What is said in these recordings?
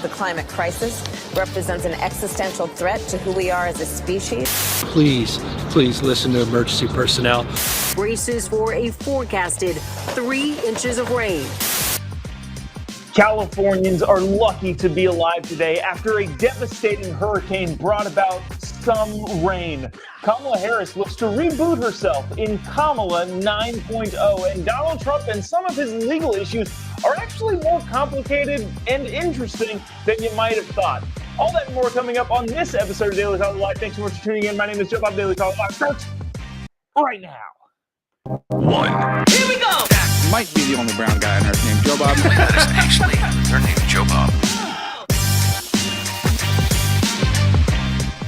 the climate crisis represents an existential threat to who we are as a species. Please listen to emergency personnel. Braces for a forecasted 3 inches of rain. Californians are lucky to be alive today after a devastating hurricane brought about some rain. Kamala Harris looks to reboot herself in Kamala 9.0, and Donald Trump and some of his legal issues are actually more complicated and interesting than you might have thought. All that and more coming up on this episode of Daily Caller Live. Thanks so much for tuning in. My name is Jobob. Daily Caller Live starts right now. Here we go! That might be the only brown guy on earth named Jobob. That is actually her name, Jobob.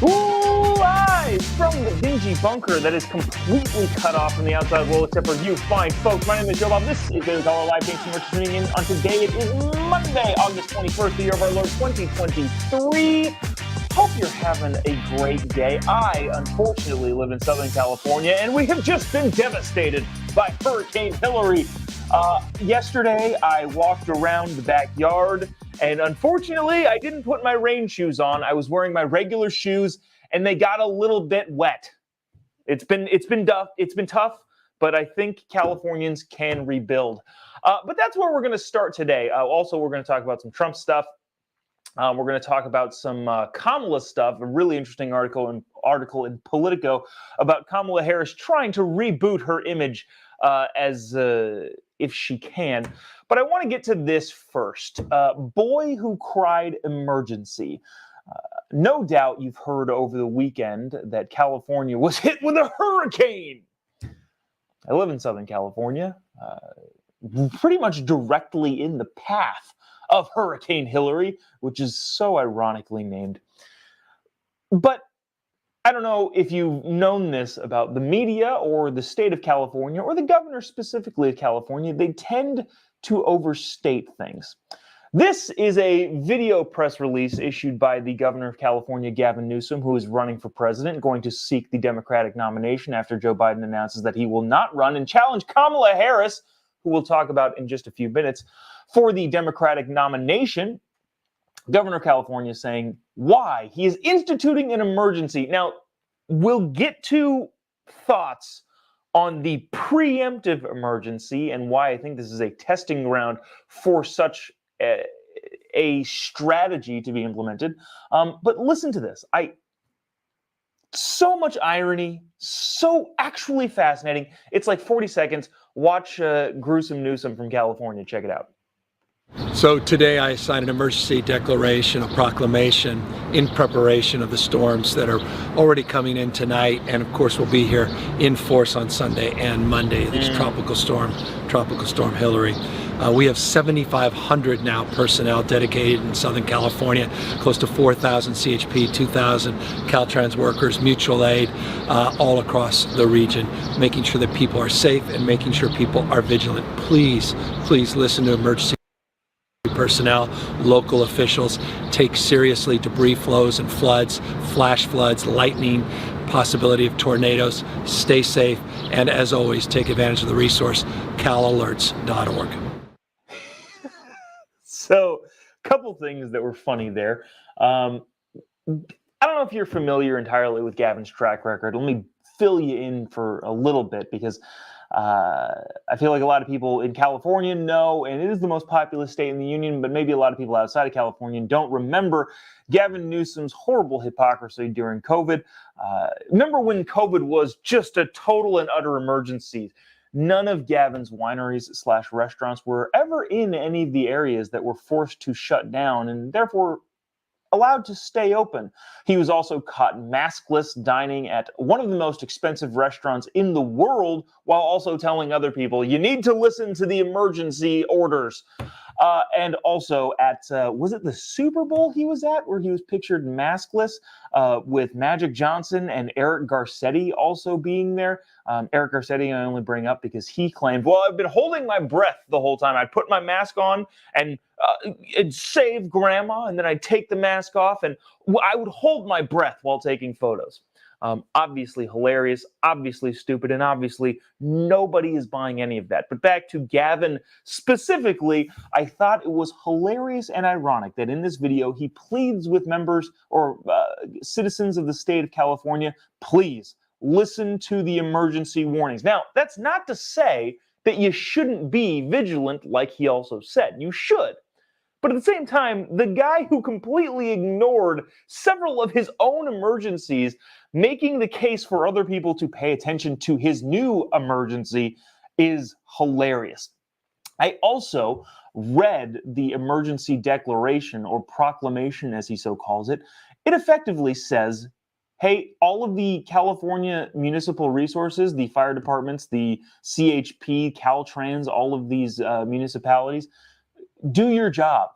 Live from the dingy bunker that is completely cut off from the outside world except for you fine folks. My name is Jobob. This is Daily Caller Live. Thanks so much for tuning in. On today, it is Monday, August 21st, the year of our Lord 2023. Hope you're having a great day. I, unfortunately, live in Southern California, and we have just been devastated by Hurricane Hillary. Yesterday, I walked around the backyard, and unfortunately, I didn't put my rain shoes on. I was wearing my regular shoes, and they got a little bit wet. It's been tough, but I think Californians can rebuild. But that's where we're going to start today. Also, we're going to talk about some Trump stuff. We're going to talk about some Kamala stuff, a really interesting article in Politico about Kamala Harris trying to reboot her image as if she can. But I want to get to this first. Boy who cried emergency. No doubt you've heard over the weekend that California was hit with a hurricane. I live in Southern California, pretty much directly in the path of Hurricane Hillary, which is so ironically named. But I don't know if you've known this about the media or the state of California or the governor specifically of California. They tend to overstate things. This is a video press release issued by the governor of California, Gavin Newsom, who is running for president, going to seek the Democratic nomination after Joe Biden announces that he will not run and challenge Kamala Harris, who we'll talk about in just a few minutes, for the Democratic nomination. Governor of California is saying why he is instituting an emergency. Now, we'll get to thoughts on the preemptive emergency and why I think this is a testing ground for such a strategy to be implemented. But listen to this. So much irony, so actually fascinating. It's like 40 seconds. Watch Gruesome Newsom from California. Check it out. So today I signed an emergency declaration, a proclamation in preparation of the storms that are already coming in tonight, and of course will be here in force on Sunday and Monday. This tropical storm Hillary. We have 7,500 now personnel dedicated in Southern California, close to 4,000 CHP, 2,000 Caltrans workers, mutual aid, all across the region, making sure that people are safe and making sure people are vigilant. Please listen to emergency personnel, local officials. Take seriously debris flows and floods, flash floods, lightning, possibility of tornadoes. Stay safe, and as always, take advantage of the resource, calalerts.org. So, a couple things that were funny there. I don't know if you're familiar entirely with Gavin's track record. Let me fill you in for a little bit because I feel like a lot of people in California know, and it is the most populous state in the union, but maybe a lot of people outside of California don't remember Gavin Newsom's horrible hypocrisy during COVID. Remember when COVID was just a total and utter emergency? None of Gavin's wineries/restaurants were ever in any of the areas that were forced to shut down and therefore allowed to stay open. He was also caught maskless dining at one of the most expensive restaurants in the world while also telling other people, you need to listen to the emergency orders. And also at, was it the Super Bowl he was at, where he was pictured maskless with Magic Johnson and Eric Garcetti also being there. Eric Garcetti I only bring up because he claimed, well, I've been holding my breath the whole time. I'd put my mask on and it'd save grandma, and then I'd take the mask off and I would hold my breath while taking photos. Obviously hilarious, obviously stupid, and obviously nobody is buying any of that. But back to Gavin specifically, I thought it was hilarious and ironic that in this video he pleads with members or citizens of the state of California, please listen to the emergency warnings. Now, that's not to say that you shouldn't be vigilant, like he also said. You should. But at the same time, the guy who completely ignored several of his own emergencies, making the case for other people to pay attention to his new emergency, is hilarious. I also read the emergency declaration, or proclamation as he so calls it. It effectively says, hey, all of the California municipal resources, the fire departments, the CHP, Caltrans, all of these municipalities, do your job.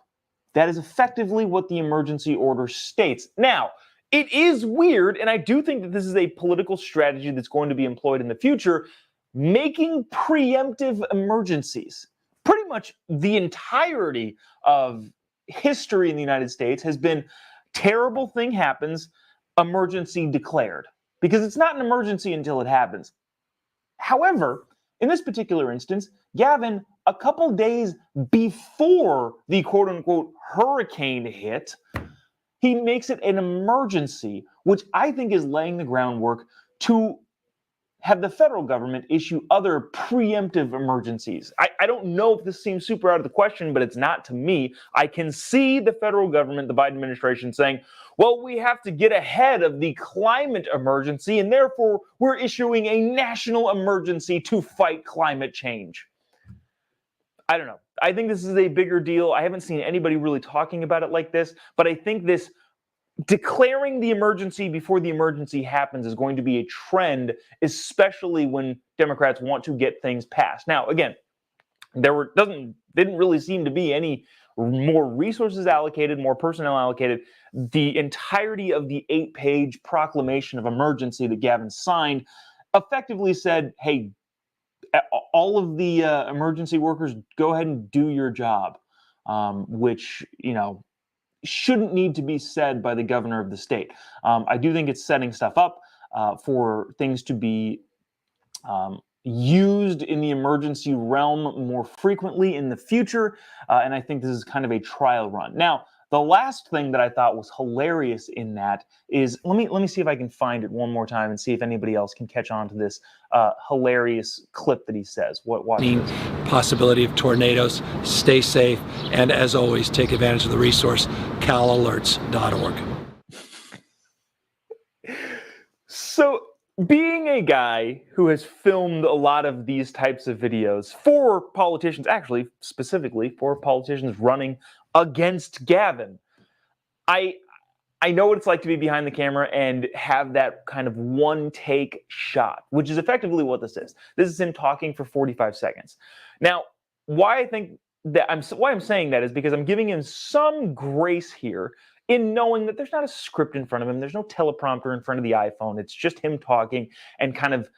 That is effectively what the emergency order states. Now, it is weird, and I do think that this is a political strategy that's going to be employed in the future, making preemptive emergencies. Pretty much the entirety of history in the United States has been terrible thing happens, emergency declared. Because it's not an emergency until it happens. However, in this particular instance, Gavin, a couple days before the quote-unquote hurricane hit, he makes it an emergency, which I think is laying the groundwork to have the federal government issue other preemptive emergencies. I don't know if this seems super out of the question, but it's not to me. I can see the federal government, the Biden administration, saying, well, we have to get ahead of the climate emergency, and therefore we're issuing a national emergency to fight climate change. I don't know. I think this is a bigger deal. I haven't seen anybody really talking about it like this, but I think this declaring the emergency before the emergency happens is going to be a trend, especially when Democrats want to get things passed. Now, again, didn't really seem to be any more resources allocated, more personnel allocated. The entirety of the 8-page proclamation of emergency that Gavin signed effectively said, hey, all of the emergency workers, go ahead and do your job, which, shouldn't need to be said by the governor of the state. I do think it's setting stuff up for things to be used in the emergency realm more frequently in the future, and I think this is kind of a trial run. Now, the last thing that I thought was hilarious in that is, let me see if I can find it one more time and see if anybody else can catch on to this hilarious clip that he says. Watch this. Possibility of tornadoes. Stay safe, and as always, take advantage of the resource calalerts.org. So, being a guy who has filmed a lot of these types of videos for politicians, actually specifically for politicians running against Gavin, I know what it's like to be behind the camera and have that kind of one-take shot, which is effectively what this is. This is him talking for 45 seconds. Now, why I'm saying that is because I'm giving him some grace here in knowing that there's not a script in front of him, there's no teleprompter in front of the iPhone. It's just him talking and kind of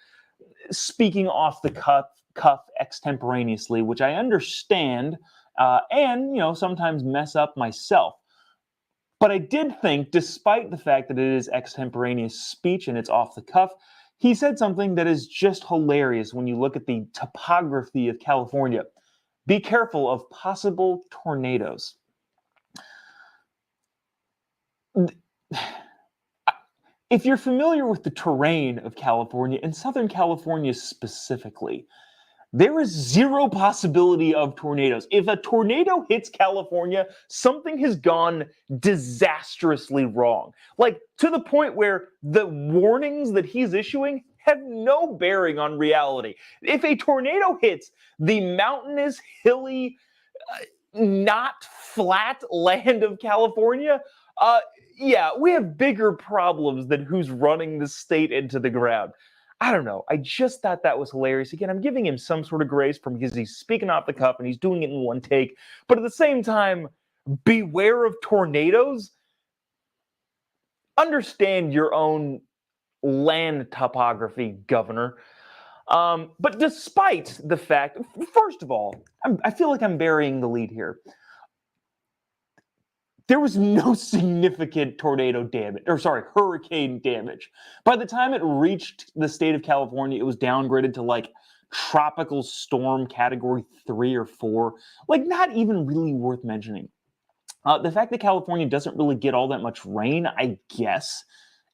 speaking off the cuff extemporaneously, which I understand and sometimes mess up myself. But I did think, despite the fact that it is extemporaneous speech and it's off the cuff, he said something that is just hilarious when you look at the topography of California. Be careful of possible tornadoes. If you're familiar with the terrain of California, and Southern California specifically, there is zero possibility of tornadoes. If a tornado hits California, something has gone disastrously wrong. Like, to the point where the warnings that he's issuing have no bearing on reality. If a tornado hits the mountainous, hilly, not flat land of California, yeah, we have bigger problems than who's running the state into the ground. I don't know. I just thought that was hilarious. Again, I'm giving him some sort of grace because he's speaking off the cuff and he's doing it in one take. But at the same time, beware of tornadoes. Understand your own land topography, Governor. But despite the fact, first of all, I feel like I'm burying the lead here. there was no significant tornado damage, or sorry, hurricane damage. By the time it reached the state of California, it was downgraded to like tropical storm category 3 or 4, like not even really worth mentioning. The fact that California doesn't really get all that much rain, I guess,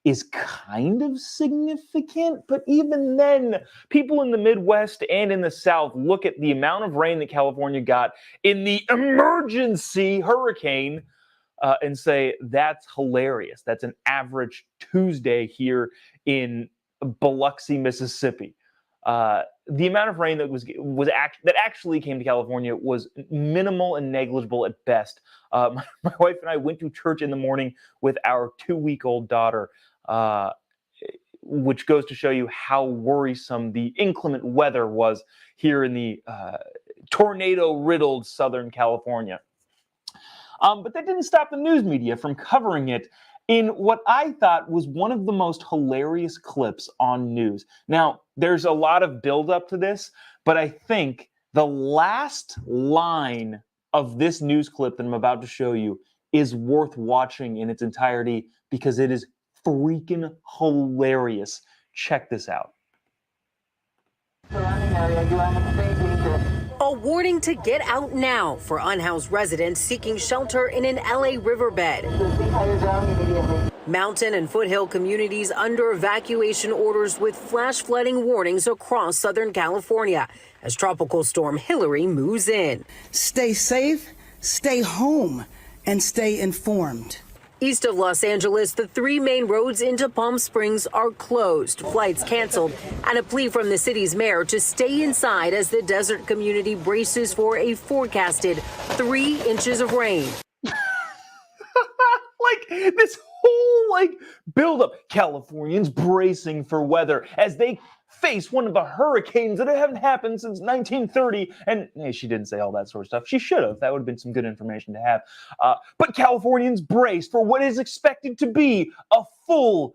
is kind of significant. But even then, people in the Midwest and in the South look at the amount of rain that California got in the emergency hurricane and say, that's hilarious. That's an average Tuesday here in Biloxi, Mississippi. The amount of rain that actually came to California was minimal and negligible at best. My wife and I went to church in the morning with our 2-week-old daughter, which goes to show you how worrisome the inclement weather was here in the tornado-riddled Southern California. But that didn't stop the news media from covering it in what I thought was one of the most hilarious clips on news. Now, there's a lot of build-up to this, but I think the last line of this news clip that I'm about to show you is worth watching in its entirety because it is freaking hilarious. Check this out. A warning to get out now for unhoused residents seeking shelter in an LA riverbed. Mountain and foothill communities under evacuation orders with flash flooding warnings across Southern California as Tropical Storm Hillary moves in. Stay safe, stay home, and stay informed. East of Los Angeles, the 3 main roads into Palm Springs are closed, flights canceled, and a plea from the city's mayor to stay inside as the desert community braces for a forecasted 3 inches of rain. Like this whole build-up, Californians bracing for weather as they face one of the hurricanes that haven't happened since 1930. And hey, she didn't say all that sort of stuff. She should have. That would have been some good information to have. But Californians brace for what is expected to be a full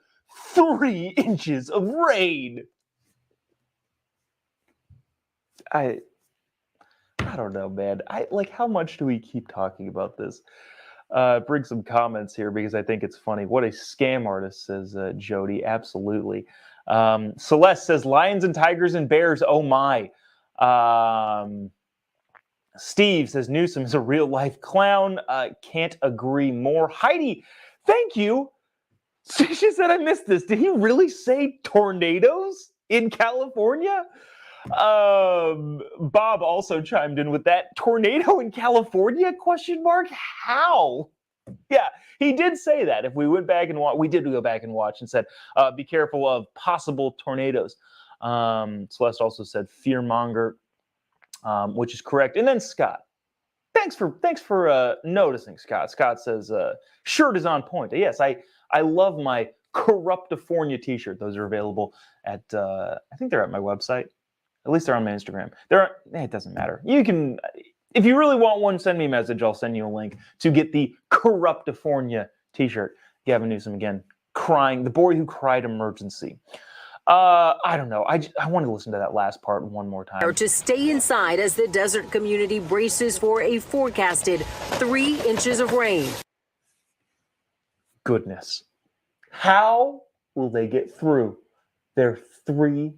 3 inches of rain. I don't know, man. How much do we keep talking about this? Bring some comments here because I think it's funny. What a scam artist, says Jody. Absolutely. Celeste says lions and tigers and bears. Oh my. Steve says Newsom is a real life clown. Can't agree more. Heidi, thank you. She said I missed this. Did he really say tornadoes in California? Bob also chimed in with that. Tornado in California? ? How? Yeah, he did say that. If we went back and watch, we did go back and watch and said, be careful of possible tornadoes. Celeste also said fearmonger, which is correct. And then Scott, thanks for noticing, Scott. Scott says shirt is on point. Yes, I love my Corruptifornia t-shirt. Those are available at I think they're at my website. At least they're on my Instagram. It doesn't matter. You can, if you really want one, send me a message. I'll send you a link to get the Corruptifornia t-shirt. Gavin Newsom again, crying, the boy who cried emergency. I don't know. I want to listen to that last part one more time. Or to stay inside as the desert community braces for a forecasted 3 inches of rain. Goodness. How will they get through their 3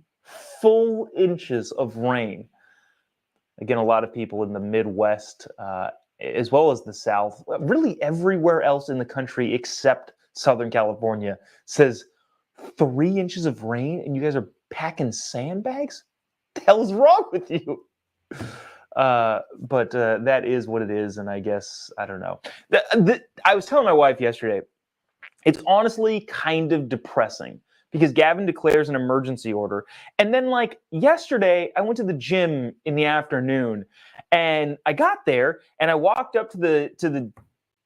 full inches of rain? Again, a lot of people in the Midwest, as well as the South, really everywhere else in the country except Southern California, says 3 inches of rain and you guys are packing sandbags? What the hell is wrong with you? But that is what it is, and I guess, I don't know. I was telling my wife yesterday, it's honestly kind of depressing because Gavin declares an emergency order. And then yesterday, I went to the gym in the afternoon and I got there and I walked up to the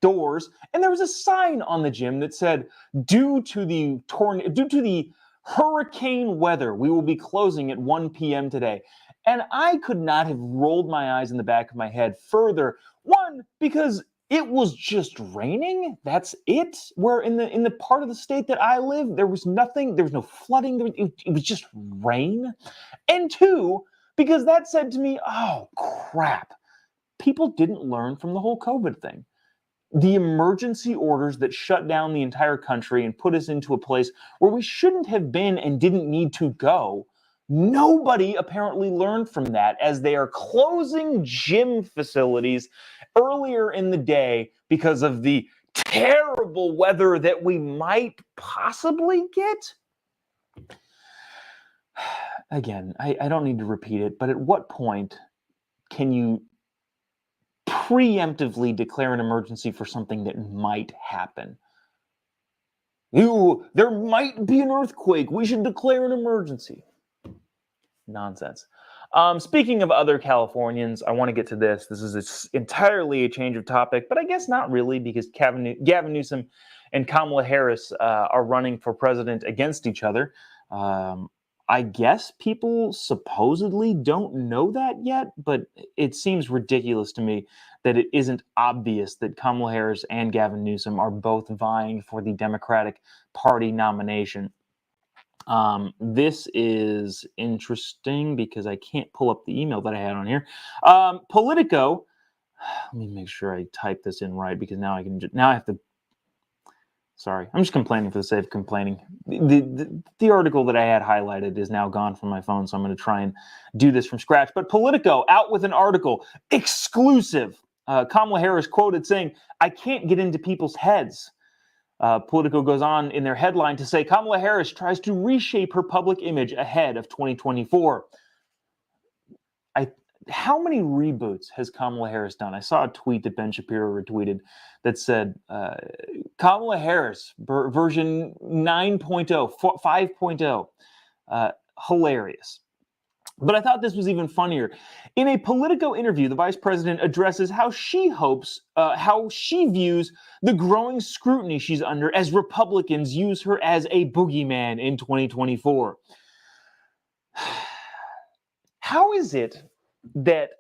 doors and there was a sign on the gym that said, due to the hurricane weather, we will be closing at 1 p.m. today. And I could not have rolled my eyes in the back of my head further. One, because it was just raining. That's it. Where in the part of the state that I live, there was nothing. There was no flooding. It was just rain. And two, because that said to me, oh crap, people didn't learn from the whole COVID thing. the emergency orders that shut down the entire country and put us into a place where we shouldn't have been and didn't need to go. Nobody apparently learned from that, as they are closing gym facilities earlier in the day because of the terrible weather that we might possibly get. Again, I don't need to repeat it, but at what point can you preemptively declare an emergency for something that might happen? There might be an earthquake. We should declare an emergency. Nonsense. Speaking of other Californians, I want to get to this. This is entirely a change of topic, but I guess not really, because Gavin Newsom and Kamala Harris are running for president against each other. I guess people supposedly don't know that yet, but it seems ridiculous to me that it isn't obvious that Kamala Harris and Gavin Newsom are both vying for the Democratic Party nomination. This is interesting because I can't pull up the email that I had on here. Politico, let me make sure I type this in right, because now I have to. Sorry, I'm just complaining for the sake of complaining. The article that I had highlighted is now gone from my phone, so I'm going to try and do this from scratch. But Politico out with an article, exclusive. Kamala Harris quoted saying, "I can't get into people's heads." Politico goes on in their headline to say Kamala Harris tries to reshape her public image ahead of 2024. How many reboots has Kamala Harris done? I saw a tweet that Ben Shapiro retweeted that said Kamala Harris version 9.0, 5.0. Hilarious. But I thought this was even funnier. In a Politico interview, the vice president addresses how she views the growing scrutiny she's under as Republicans use her as a boogeyman in 2024. How is it that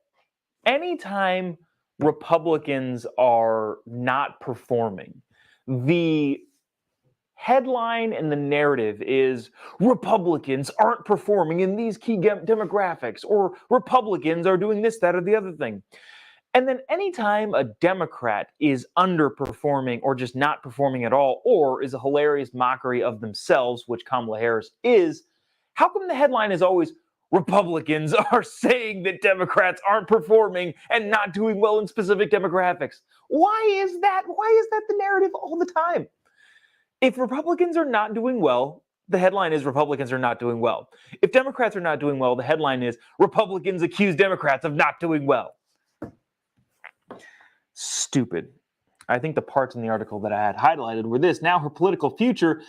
anytime Republicans are not performing, the headline and the narrative is Republicans aren't performing in these key demographics, or Republicans are doing this, that, or the other thing? And then anytime a Democrat is underperforming or just not performing at all, or is a hilarious mockery of themselves, which Kamala Harris is, how come the headline is always Republicans are saying that Democrats aren't performing and not doing well in specific demographics? Why is that? Why is that the narrative all the time? If Republicans are not doing well, the headline is Republicans are not doing well. If Democrats are not doing well, the headline is Republicans accuse Democrats of not doing well. Stupid. I think the parts in the article that I had highlighted were this. Now her political future,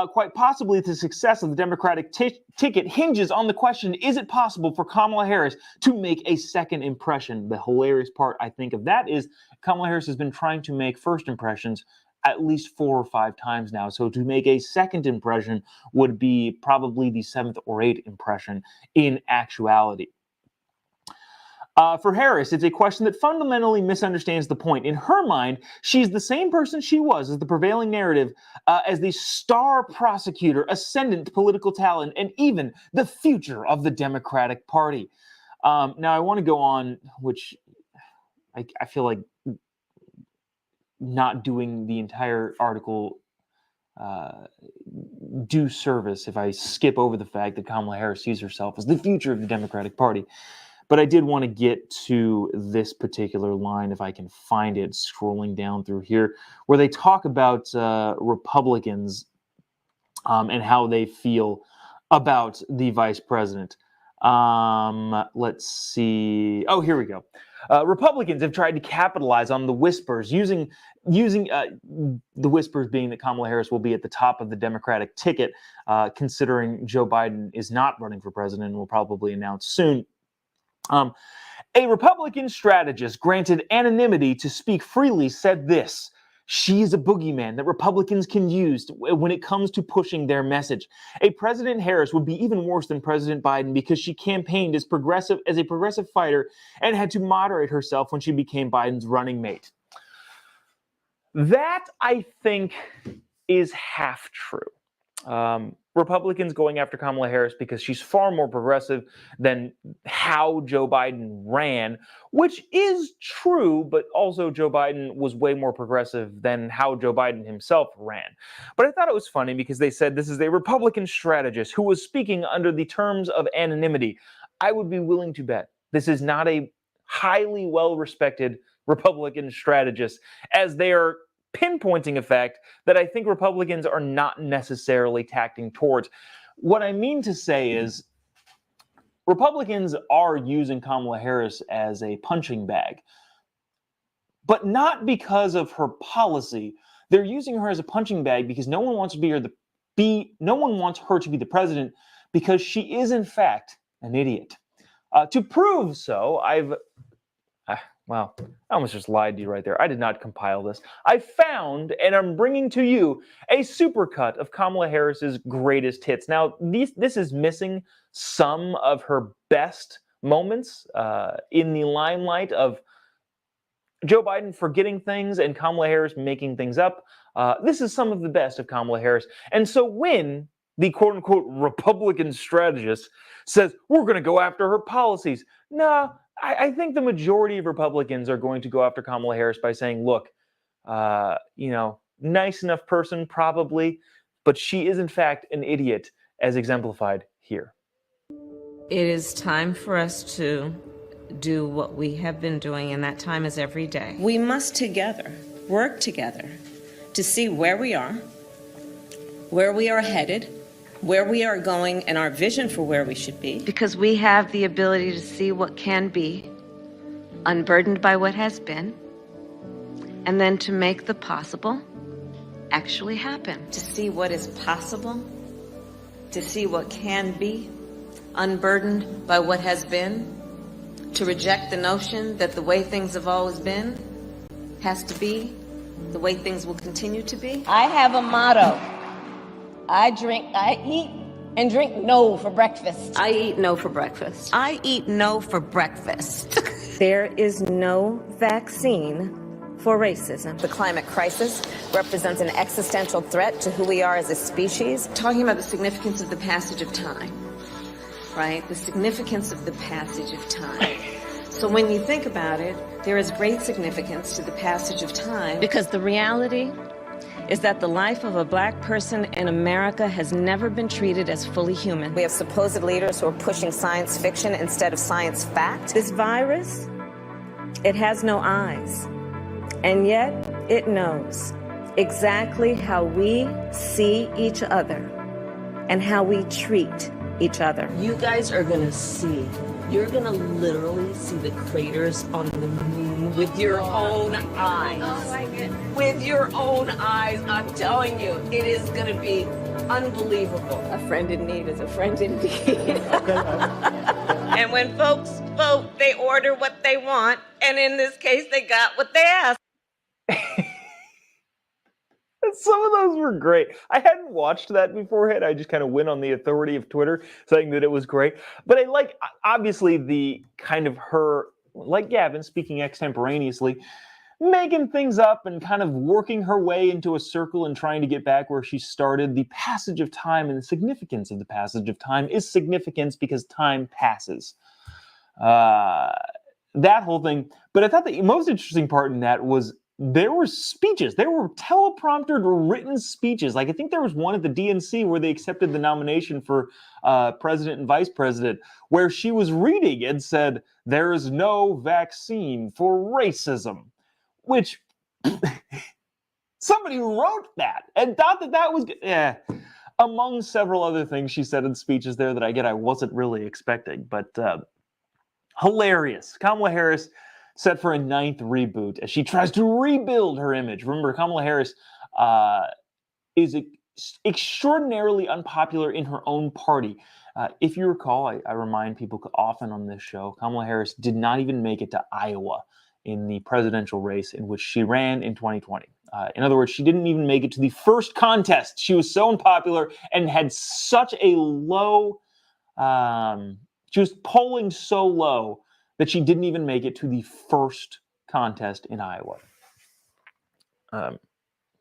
quite possibly the success of the Democratic ticket, hinges on the question, is it possible for Kamala Harris to make a second impression? The hilarious part, I think, of that is Kamala Harris has been trying to make first impressions at least 4 or 5 times now. So to make a second impression would be probably the 7th or 8th impression in actuality. For Harris, it's a question that fundamentally misunderstands the point. In her mind, she's the same person she was as the prevailing narrative, as the star prosecutor, ascendant political talent, and even the future of the Democratic Party. Now, I want to go on, which I feel like not doing the entire article due service if I skip over the fact that Kamala Harris sees herself as the future of the Democratic Party. But I did want to get to this particular line, if I can find it, scrolling down through here, where they talk about Republicans and how they feel about the vice president. Let's see. Oh, here we go. Republicans have tried to capitalize on the whispers, using the whispers being that Kamala Harris will be at the top of the Democratic ticket, considering Joe Biden is not running for president and will probably announce soon. A Republican strategist granted anonymity to speak freely said this: "She is a boogeyman that Republicans can use when it comes to pushing their message. A President Harris would be even worse than President Biden because she campaigned as a progressive fighter and had to moderate herself when she became Biden's running mate." That, I think, is half true. Republicans going after Kamala Harris because she's far more progressive than how Joe Biden ran, which is true, but also Joe Biden was way more progressive than how Joe Biden himself ran. But I thought it was funny because they said this is a Republican strategist who was speaking under the terms of anonymity. I would be willing to bet this is not a highly well-respected Republican strategist, as they are pinpointing a fact that I think Republicans are not necessarily tacting towards. What I mean to say is Republicans are using Kamala Harris as a punching bag, but not because of her policy. They're using her as a punching bag because no one wants to no one wants her to be the president, because she is in fact an idiot. To prove so, Wow, I almost just lied to you right there. I did not compile this. I found, and I'm bringing to you, a supercut of Kamala Harris's greatest hits. Now, this is missing some of her best moments in the limelight of Joe Biden forgetting things and Kamala Harris making things up. This is some of the best of Kamala Harris. And so when the quote-unquote Republican strategist says, we're going to go after her policies, nah, I think the majority of Republicans are going to go after Kamala Harris by saying, look, nice enough person probably, but she is in fact an idiot, as exemplified here. It is time for us to do what we have been doing, and that time is every day. We must together work together to see where we are headed, where we are going, and our vision for where we should be. Because we have the ability to see what can be, unburdened by what has been, and then to make the possible actually happen. To see what is possible, to see what can be, unburdened by what has been, to reject the notion that the way things have always been has to be the way things will continue to be. I have a motto. I eat and drink no for breakfast. I eat no for breakfast. I eat no for breakfast. There is no vaccine for racism. The climate crisis represents an existential threat to who we are as a species. Talking about the significance of the passage of time, right? The significance of the passage of time. So when you think about it, there is great significance to the passage of time. Because the reality is that the life of a black person in America has never been treated as fully human. We have supposed leaders who are pushing science fiction instead of science fact. This virus, it has no eyes, and yet it knows exactly how we see each other and how we treat each other. You guys are gonna see. You're gonna literally see the craters on the moon with your own eyes. Oh my goodness. With your own eyes, I'm telling you, it is gonna be unbelievable. A friend in need is a friend indeed. And when folks vote, they order what they want, and in this case, they got what they asked. Some of those were great. I hadn't watched that beforehand. I just kind of went on the authority of Twitter saying that it was great. But I like, obviously, the kind of her, like Gavin, speaking extemporaneously, making things up and kind of working her way into a circle and trying to get back where she started. The passage of time and the significance of the passage of time is significance because time passes. That whole thing. But I thought the most interesting part in that was there were speeches. There were telepromptered written speeches. Like I think there was one at the DNC where they accepted the nomination for president and vice president, where she was reading and said, "There is no vaccine for racism," which somebody wrote that and thought that that was good. Yeah. Among several other things she said in speeches there that I wasn't really expecting, but hilarious. Kamala Harris set for a 9th reboot as she tries to rebuild her image. Remember, Kamala Harris is extraordinarily unpopular in her own party. If you recall, I remind people often on this show, Kamala Harris did not even make it to Iowa in the presidential race in which she ran in 2020. In other words, she didn't even make it to the first contest. She was so unpopular and had such a low, she was polling so low that she didn't even make it to the first contest in Iowa.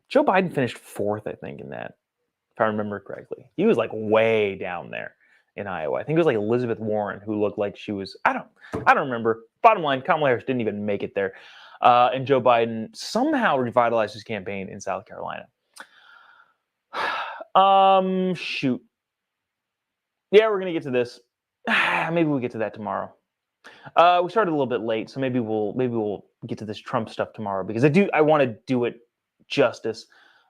Joe Biden finished 4th, I think, in that. if I remember correctly. He was like way down there in Iowa. I think it was like Elizabeth Warren who looked like she was, I don't remember. Bottom line, Kamala Harris didn't even make it there. And Joe Biden somehow revitalized his campaign in South Carolina. Shoot. Yeah, we're going to get to this. Maybe we'll get to that tomorrow. We started a little bit late, so maybe we'll get to this Trump stuff tomorrow because I want to do it justice.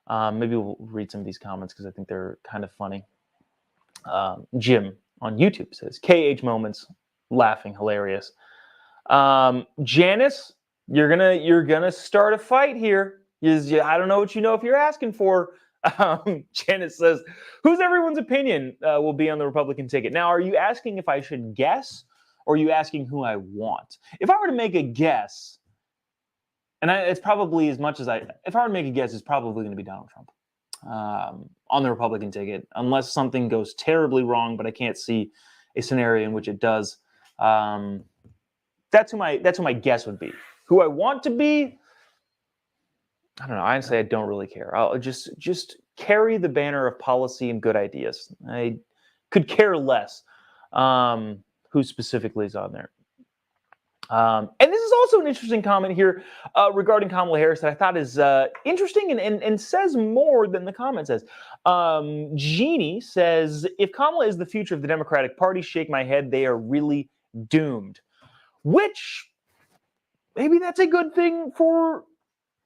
Maybe we'll read some of these comments because I think they're kind of funny. Jim on YouTube says, KH moments, laughing, hilarious. Janice, you're gonna start a fight here. I don't know what you know if you're asking for. Janice says, whose everyone's opinion will be on the Republican ticket? Now, are you asking if I should guess, or are you asking who I want? If I were to make a guess, and it's probably as much as if I were to make a guess, it's probably going to be Donald Trump on the Republican ticket, unless something goes terribly wrong, but I can't see a scenario in which it does. That's who my guess would be. Who I want to be, I don't know. Honestly, I don't really care. I'll just carry the banner of policy and good ideas. I could care less who specifically is on there. And this is also an interesting comment here regarding Kamala Harris that I thought is interesting and says more than the comment says. Jeannie says, if Kamala is the future of the Democratic Party, shake my head, they are really doomed. Which, maybe that's a good thing for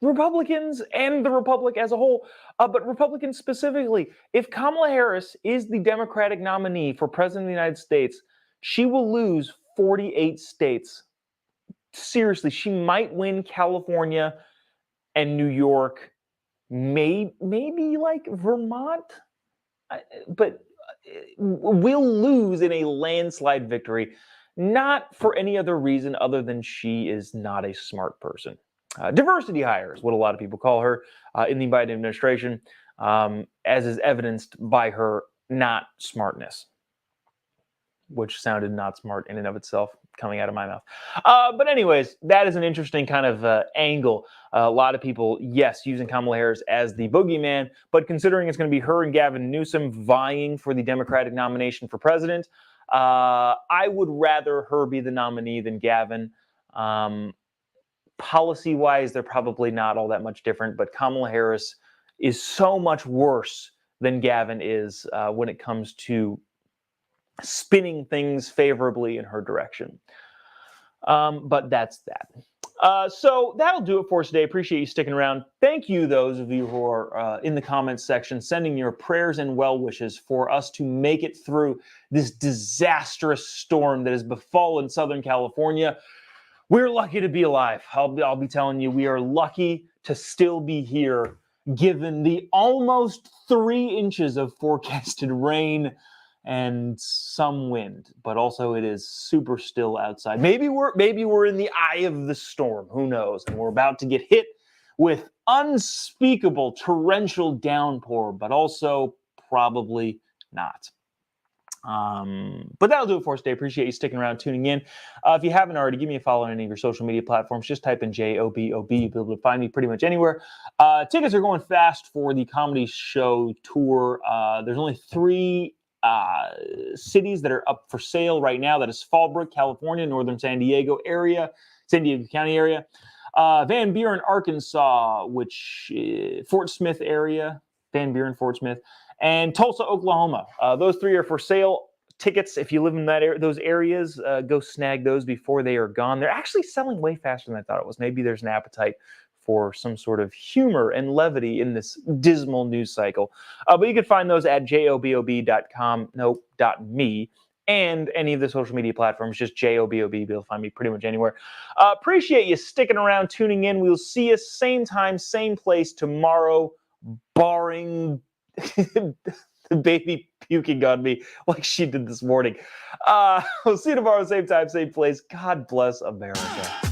Republicans and the Republic as a whole, but Republicans specifically. If Kamala Harris is the Democratic nominee for President of the United States, she will lose 48 states. Seriously, she might win California and New York, maybe like Vermont, but will lose in a landslide victory, not for any other reason other than she is not a smart person. Diversity hire is what a lot of people call her in the Biden administration, as is evidenced by her not smartness, which sounded not smart in and of itself coming out of my mouth. But anyways, that is an interesting kind of angle. A lot of people, yes, using Kamala Harris as the boogeyman, but considering it's going to be her and Gavin Newsom vying for the Democratic nomination for president, I would rather her be the nominee than Gavin. Policy-wise, they're probably not all that much different, but Kamala Harris is so much worse than Gavin is when it comes to spinning things favorably in her direction. But that's that. So that'll do it for us today. Appreciate you sticking around. Thank you, those of you who are in the comments section, sending your prayers and well wishes for us to make it through this disastrous storm that has befallen Southern California. We're lucky to be alive. I'll be telling you, we are lucky to still be here, given the almost 3 inches of forecasted rain and some wind, but also it is super still outside. Maybe we're in the eye of the storm. Who knows? And we're about to get hit with unspeakable torrential downpour, but also probably not. But that'll do it for us today. Appreciate you sticking around, tuning in. If you haven't already, give me a follow on any of your social media platforms. Just type in Jobob. You'll be able to find me pretty much anywhere. Tickets are going fast for the comedy show tour. There's only 3 cities that are up for sale right now. That is Fallbrook, California, northern San Diego County area, Van Buren, Arkansas, which Fort Smith area, Van Buren, Fort Smith, and Tulsa, Oklahoma. Those 3 are for sale. Tickets, if you live in those areas, go snag those before they are gone. They're actually selling way faster than I thought it was. Maybe there's an appetite for some sort of humor and levity in this dismal news cycle. But you can find those at jobob.me and any of the social media platforms, just Jobob. You'll find me pretty much anywhere. Appreciate you sticking around, tuning in. We'll see you same time, same place tomorrow, barring the baby puking on me like she did this morning. We'll see you tomorrow, same time, same place. God bless America.